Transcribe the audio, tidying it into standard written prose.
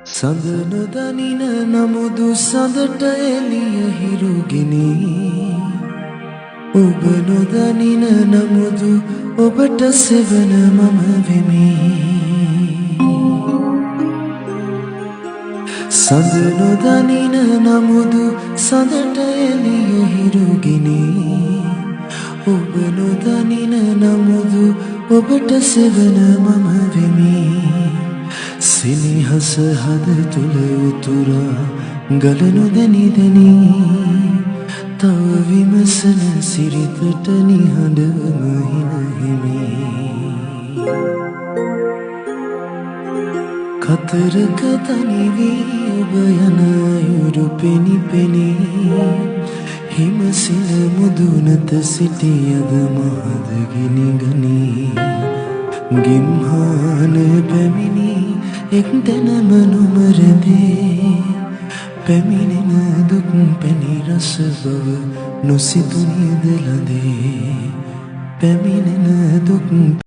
සඳන දනින නමුදු සඳට එළිය හිරුගිනි ඔබ නොදනින නමුදු ඔබට සෙවන මම වෙමි සඳ නොදනින නමුදු සඳට එළිය හිරුගිනි ඔබ නොදනින නමුදු ඔබට සෙවන මම වෙමි සිනහස හද තුළ උතුරා ගලනු දැනි දැනි තව විමසන සිරිතට නිහඬම හිනහිමි කතරක තනිවී ඔබ යන අයුරු පෙනි පෙනි හිමසිල මුදුනත සිටියද මහද ගිනි ගනී ගිම්හාන පැමිණි එක් තැනම නොමරදේ පැමිණෙන දුක් පැණි රස බව නොසිතුනිද ලදේ පැමිණෙන දුක්